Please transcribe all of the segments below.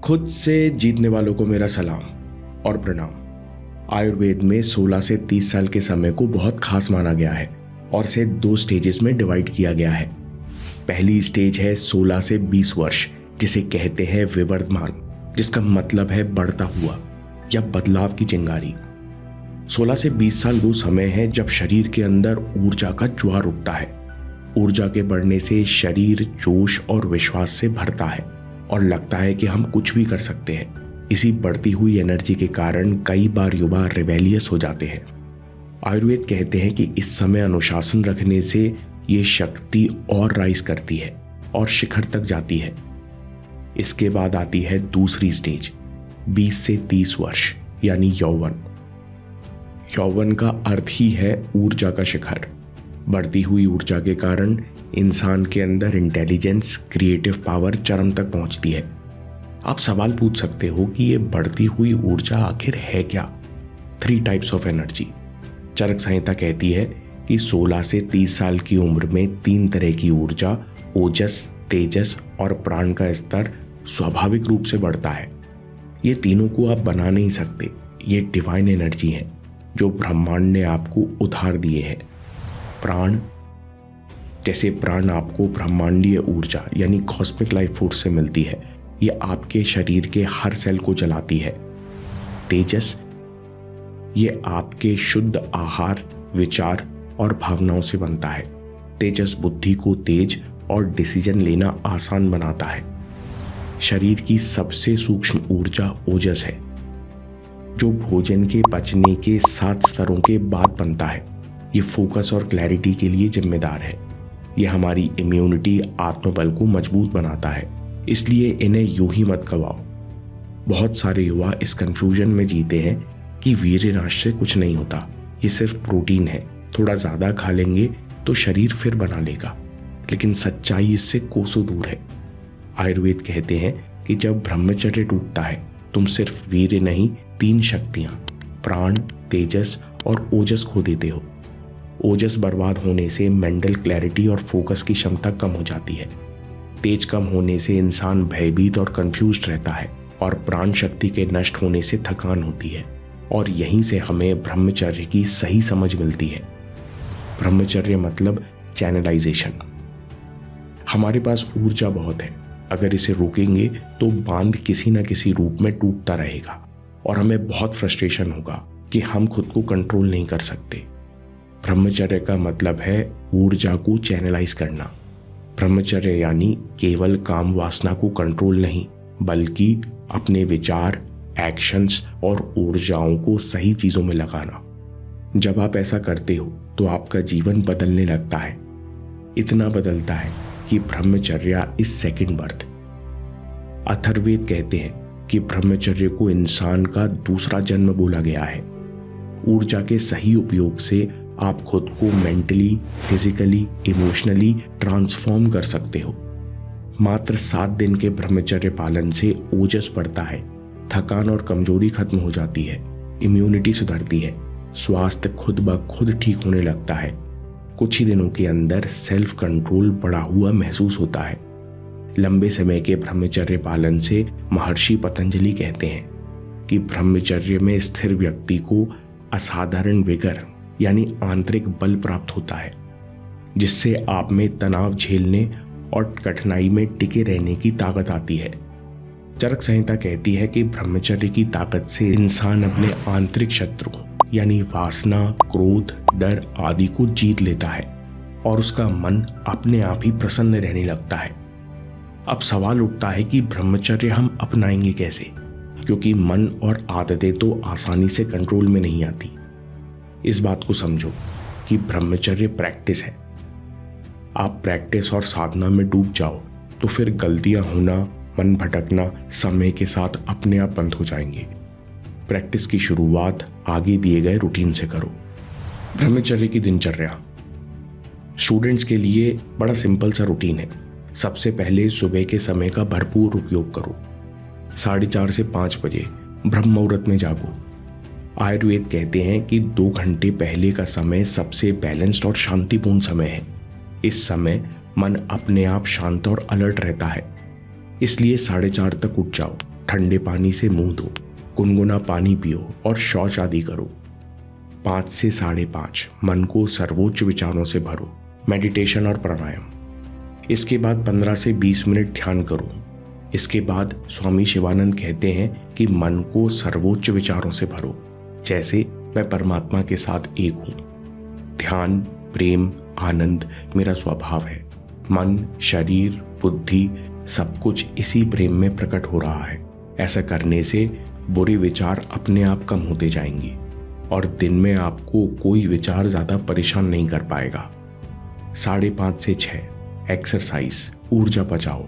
खुद से जीतने वालों को मेरा सलाम और प्रणाम। आयुर्वेद में 16 से 30 साल के समय को बहुत खास माना गया है और इसे 2 स्टेजेस में डिवाइड किया गया है। पहली स्टेज है 16 से 20 वर्ष, जिसे कहते हैं विवर्धमान, जिसका मतलब है बढ़ता हुआ या बदलाव की चिंगारी। 16 से 20 साल वो समय है जब शरीर के अंदर ऊर्जा का ज्वार उठता है। ऊर्जा के बढ़ने से शरीर जोश और विश्वास से भरता है और लगता है कि हम कुछ भी कर सकते हैं। इसी बढ़ती हुई एनर्जी के कारण कई बार युवा रिबेलियस हो जाते हैं। आयुर्वेद कहते हैं कि इस समय अनुशासन रखने से ये शक्ति और राइज करती है और शिखर तक जाती है। इसके बाद आती है दूसरी स्टेज 20 से 30 वर्ष यानी यौवन। यौवन का अर्थ ही है ऊर्जा का शिखर। बढ़ती हुई ऊर्जा के कारण इंसान के अंदर इंटेलिजेंस, क्रिएटिव पावर चरम तक पहुंचती है। आप सवाल पूछ सकते हो कि ये बढ़ती हुई ऊर्जा आखिर है क्या? 3 टाइप्स ऑफ एनर्जी। चरक संहिता कहती है कि 16 से 30 साल की उम्र में 3 तरह की ऊर्जा, ओजस, तेजस और प्राण का स्तर स्वाभाविक रूप से बढ़ता है। ये तीनों को आप बना नहीं सकते। ये डिवाइन एनर्जी है जो ब्रह्मांड ने आपको उधार दिए है। प्राण, जैसे प्राण आपको ब्रह्मांडीय ऊर्जा यानी कॉस्मिक लाइफ फोर्स से मिलती है, ये आपके शरीर के हर सेल को जलाती है। तेजस, ये आपके शुद्ध आहार, विचार और भावनाओं से बनता है। तेजस बुद्धि को तेज और डिसीजन लेना आसान बनाता है। शरीर की सबसे सूक्ष्म ऊर्जा ओजस है, जो भोजन के पचने के 7 स्तरों के बाद बनता है। ये फोकस और क्लैरिटी के लिए जिम्मेदार है। यह हमारी इम्यूनिटी, आत्मबल को मजबूत बनाता है। इसलिए इन्हें यूं ही मत गवाओ। बहुत सारे युवा इस कंफ्यूजन में जीते हैं कि वीर्यनाश से कुछ नहीं होता, ये सिर्फ प्रोटीन है, थोड़ा ज्यादा खा लेंगे तो शरीर फिर बना लेगा। लेकिन सच्चाई इससे कोसों दूर है। आयुर्वेद कहते हैं कि जब ब्रह्मचर्य टूटता है तुम सिर्फ वीर्य नहीं, 3 शक्तियां प्राण, तेजस और ओजस खो देते हो। ओजस बर्बाद होने से मेंटल क्लैरिटी और फोकस की क्षमता कम हो जाती है। तेज कम होने से इंसान भयभीत और कंफ्यूज्ड रहता है और प्राण शक्ति के नष्ट होने से थकान होती है। और यहीं से हमें ब्रह्मचर्य की सही समझ मिलती है। ब्रह्मचर्य मतलब चैनलाइजेशन। हमारे पास ऊर्जा बहुत है, अगर इसे रोकेंगे तो बांध किसी न किसी रूप में टूटता रहेगा और हमें बहुत फ्रस्ट्रेशन होगा कि हम खुद को कंट्रोल नहीं कर सकते। ब्रह्मचर्य का मतलब है ऊर्जा को चैनलाइज करना। ब्रह्मचर्य यानी केवल काम वासना को कंट्रोल नहीं, बल्कि अपने विचार, एक्शंस और ऊर्जाओं को सही चीजों में लगाना। जब आप ऐसा करते हो तो आपका जीवन बदलने लगता है। इतना बदलता है कि ब्रह्मचर्य इज सेकंड बर्थ। अथर्ववेद कहते हैं कि ब्रह्मचर्य को इंसान का दूसरा जन्म बोला गया है। ऊर्जा के सही उपयोग से आप खुद को मेंटली, फिजिकली, इमोशनली ट्रांसफॉर्म कर सकते हो। मात्र 7 दिन के ब्रह्मचर्य पालन से ओजस बढ़ता है, थकान और कमजोरी खत्म हो जाती है, इम्यूनिटी सुधरती है, स्वास्थ्य खुद ब खुद ठीक होने लगता है। कुछ ही दिनों के अंदर सेल्फ कंट्रोल बढ़ा हुआ महसूस होता है। लंबे समय के ब्रह्मचर्य पालन से महर्षि पतंजलि कहते हैं कि ब्रह्मचर्य में स्थिर व्यक्ति को असाधारण विगर यानी आंतरिक बल प्राप्त होता है, जिससे आप में तनाव झेलने और कठिनाई में टिके रहने की ताकत आती है। चरक संहिता कहती है कि ब्रह्मचर्य की ताकत से इंसान अपने आंतरिक शत्रु यानी वासना, क्रोध, डर आदि को जीत लेता है और उसका मन अपने आप ही प्रसन्न रहने लगता है। अब सवाल उठता है कि ब्रह्मचर्य हम अपनाएंगे कैसे, क्योंकि मन और आदतें तो आसानी से कंट्रोल में नहीं आती। इस बात को समझो कि ब्रह्मचर्य प्रैक्टिस है। आप प्रैक्टिस और साधना में डूब जाओ तो फिर गलतियां होना, मन भटकना समय के साथ अपने आप बंद हो जाएंगे। प्रैक्टिस की शुरुआत आगे दिए गए रूटीन से करो। ब्रह्मचर्य की दिनचर्या स्टूडेंट्स के लिए बड़ा सिंपल सा रूटीन है। सबसे पहले सुबह के समय का भरपूर उपयोग करो। 4:30 से 5 बजे ब्रह्म मुहूर्त में जागो। आयुर्वेद कहते हैं कि 2 घंटे पहले का समय सबसे बैलेंस्ड और शांतिपूर्ण समय है। इस समय मन अपने आप शांत और अलर्ट रहता है। इसलिए 4:30 तक उठ जाओ ठंडे पानी से मुंह धो, गुनगुना पानी पियो और शौच आदि करो। 5 से 5:30 मन को सर्वोच्च विचारों से भरो, मेडिटेशन और प्राणायाम। इसके बाद 15 से 20 मिनट ध्यान करो। इसके बाद स्वामी शिवानंद कहते हैं कि मन को सर्वोच्च विचारों से भरो, जैसे मैं परमात्मा के साथ एक हूं। ध्यान, प्रेम, आनंद मेरा स्वभाव है। मन, शरीर, बुद्धि सब कुछ इसी प्रेम में प्रकट हो रहा है। ऐसा करने से बुरे विचार अपने आप कम होते जाएंगे और दिन में आपको कोई विचार ज्यादा परेशान नहीं कर पाएगा। 5:30 से 6 एक्सरसाइज, ऊर्जा बचाओ,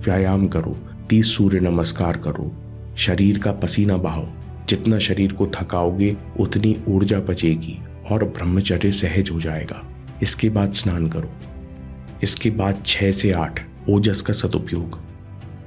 व्यायाम करो, 30 सूर्य नमस्कार करो, शरीर का पसीना बहाओ। जितना शरीर को थकाओगे उतनी ऊर्जा बचेगी और ब्रह्मचर्य सहज हो जाएगा। इसके बाद स्नान करो। इसके बाद 6 से 8 ओजस का सदुपयोग।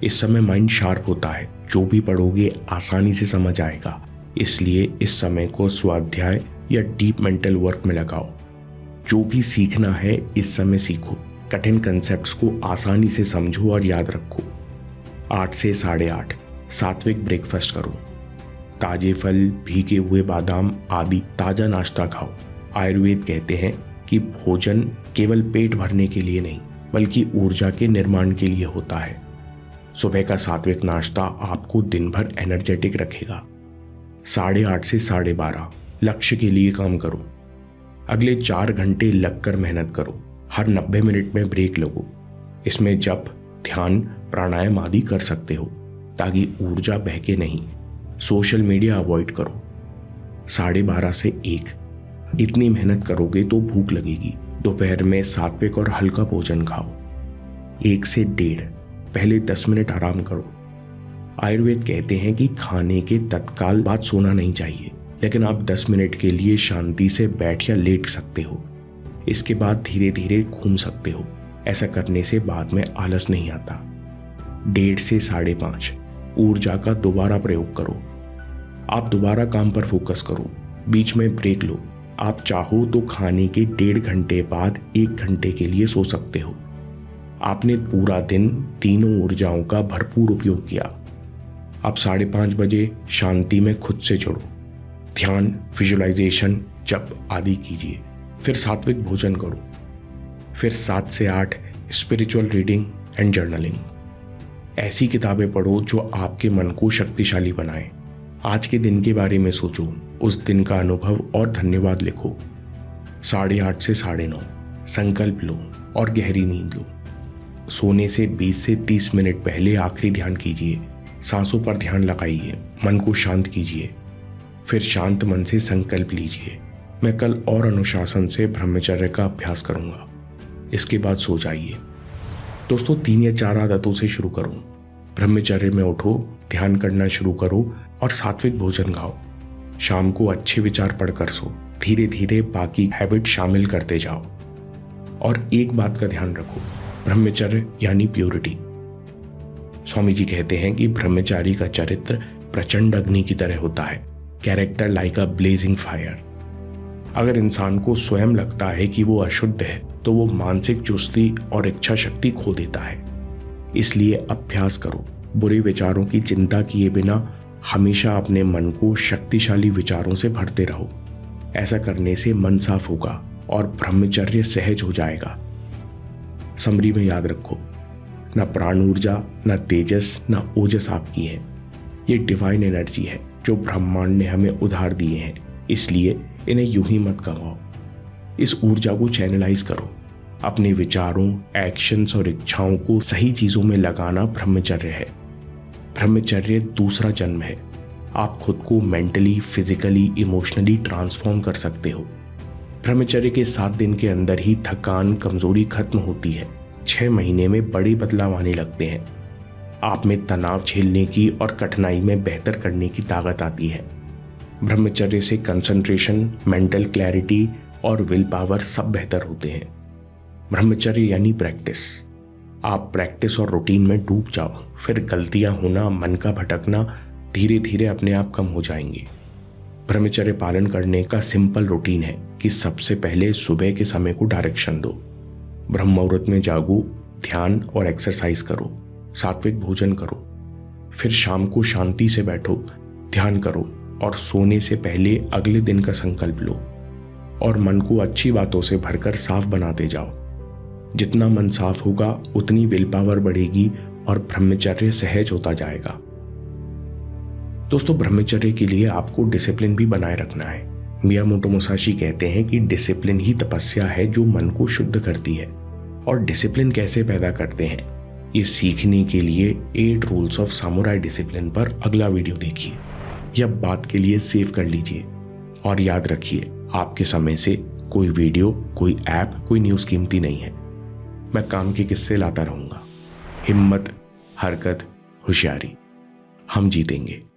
इस समय माइंड शार्प होता है, जो भी पढ़ोगे आसानी से समझ आएगा, इसलिए इस समय को स्वाध्याय या डीप मेंटल वर्क में लगाओ। जो भी सीखना है इस समय सीखो, कठिन कंसेप्ट्स को आसानी से समझो और याद रखो। 8 से 8:30 सात्विक ब्रेकफास्ट करो। ताजे फल, भीगे हुए बादाम आदि ताजा नाश्ता खाओ। आयुर्वेद कहते हैं कि भोजन केवल पेट भरने के लिए नहीं, बल्कि ऊर्जा के निर्माण के लिए होता है। सुबह का सात्विक नाश्ता आपको दिन भर एनर्जेटिक रखेगा। 8:30 से 12:30 लक्ष्य के लिए काम करो। अगले 4 घंटे लगकर मेहनत करो। हर 90 मिनट में ब्रेक लो। इसमें जप, ध्यान, प्राणायाम आदि कर सकते हो, ताकि ऊर्जा बहके नहीं। सोशल मीडिया अवॉइड करो। 12:30 से 1 इतनी मेहनत करोगे तो भूख लगेगी। दोपहर में सात्विक और हल्का भोजन खाओ। 1 से 1:30 पहले 10 मिनट आराम करो। आयुर्वेद कहते हैं कि खाने के तत्काल बाद सोना नहीं चाहिए, लेकिन आप 10 मिनट के लिए शांति से बैठ या लेट सकते हो। इसके बाद धीरे धीरे घूम सकते हो। ऐसा करने से बाद में आलस नहीं आता। 1:30 से 5:30 ऊर्जा का दोबारा प्रयोग करो। आप दोबारा काम पर फोकस करो, बीच में ब्रेक लो। आप चाहो तो खाने के 1.5 घंटे बाद 1 घंटे के लिए सो सकते हो। आपने पूरा दिन तीनों ऊर्जाओं का भरपूर उपयोग किया। आप 5:30 बजे शांति में खुद से जुड़ो। ध्यान, विजुअलाइजेशन, जप आदि कीजिए। फिर सात्विक भोजन करो। फिर 7 से 8 स्पिरिचुअल रीडिंग एंड जर्नलिंग। ऐसी किताबें पढ़ो जो आपके मन को शक्तिशाली बनाए। आज के दिन के बारे में सोचो, उस दिन का अनुभव और धन्यवाद लिखो। 8:30 से 9:30 संकल्प लो और गहरी नींद लो। सोने से 20 से 30 मिनट पहले आखिरी ध्यान कीजिए। सांसों पर ध्यान लगाइए, मन को शांत कीजिए। फिर शांत मन से संकल्प लीजिए, मैं कल और अनुशासन से ब्रह्मचर्य का अभ्यास करूंगा। इसके बाद सो जाइए। दोस्तों, 3 या 4 आदतों से शुरू करो। ब्रह्मचर्य में उठो, ध्यान करना शुरू करो और सात्विक भोजन खाओ। शाम को अच्छे विचार पढ़कर सो। धीरे धीरे बाकी हैबिट शामिल करते जाओ। और एक बात का ध्यान रखो, ब्रह्मचर्य यानी प्योरिटी। स्वामी जी कहते हैं कि ब्रह्मचारी का चरित्र प्रचंड अग्नि की तरह होता है, कैरेक्टर लाइक अ ब्लेजिंग फायर। अगर इंसान को स्वयं लगता है कि वो अशुद्ध है, तो वो मानसिक चुस्ती और इच्छा शक्ति खो देता है। इसलिए अभ्यास करो, बुरे विचारों की चिंता किए बिना हमेशा अपने मन को शक्तिशाली विचारों से भरते रहो। ऐसा करने से मन साफ होगा और ब्रह्मचर्य सहज हो जाएगा। समरी में याद रखो, न प्राण ऊर्जा, न तेजस, न ओजस आपकी है। ये डिवाइन एनर्जी है जो ब्रह्मांड ने हमें उधार दिए हैं, इसलिए इन्हें यूं ही मत गवाओ। इस ऊर्जा को चैनलाइज करो। अपने विचारों, एक्शंस और इच्छाओं को सही चीजों में लगाना ब्रह्मचर्य है। ब्रह्मचर्य दूसरा जन्म है। आप खुद को मेंटली, फिजिकली, इमोशनली ट्रांसफॉर्म कर सकते हो। ब्रह्मचर्य के 7 दिन के अंदर ही थकान, कमजोरी खत्म होती है। 6 महीने में बड़े बदलाव आने लगते हैं। आप में तनाव झेलने की और कठिनाई में बेहतर करने की ताकत आती है। ब्रह्मचर्य से कंसंट्रेशन, मेंटल क्लैरिटी और विल पावर सब बेहतर होते हैं। ब्रह्मचर्य यानी प्रैक्टिस। आप प्रैक्टिस और रूटीन में डूब जाओ, फिर गलतियां होना, मन का भटकना धीरे धीरे अपने आप कम हो जाएंगे। ब्रह्मचर्य पालन करने का सिंपल रूटीन है कि सबसे पहले सुबह के समय को डायरेक्शन दो। ब्रह्म मुहूर्त में जागो, ध्यान और एक्सरसाइज करो, सात्विक भोजन करो। फिर शाम को शांति से बैठो, ध्यान करो और सोने से पहले अगले दिन का संकल्प लो और मन को अच्छी बातों से भरकर साफ बनाते जाओ। जितना मन साफ होगा उतनी विल पावर बढ़ेगी और ब्रह्मचर्य सहज होता जाएगा। दोस्तों, ब्रह्मचर्य के लिए आपको डिसिप्लिन भी बनाए रखना है। मियामोटो मुसाशी कहते हैं कि डिसिप्लिन ही तपस्या है जो मन को शुद्ध करती है। और डिसिप्लिन कैसे पैदा करते हैं, ये सीखने के लिए 8 रूल्स ऑफ सामुराई डिसिप्लिन पर अगला वीडियो देखिए या बात के लिए सेव कर लीजिए। और याद रखिए, आपके समय से कोई वीडियो, कोई ऐप, कोई न्यूज़ कीमती नहीं है। मैं काम के किस्से लाता रहूंगा। हिम्मत, हरकत, होशियारी, हम जीतेंगे।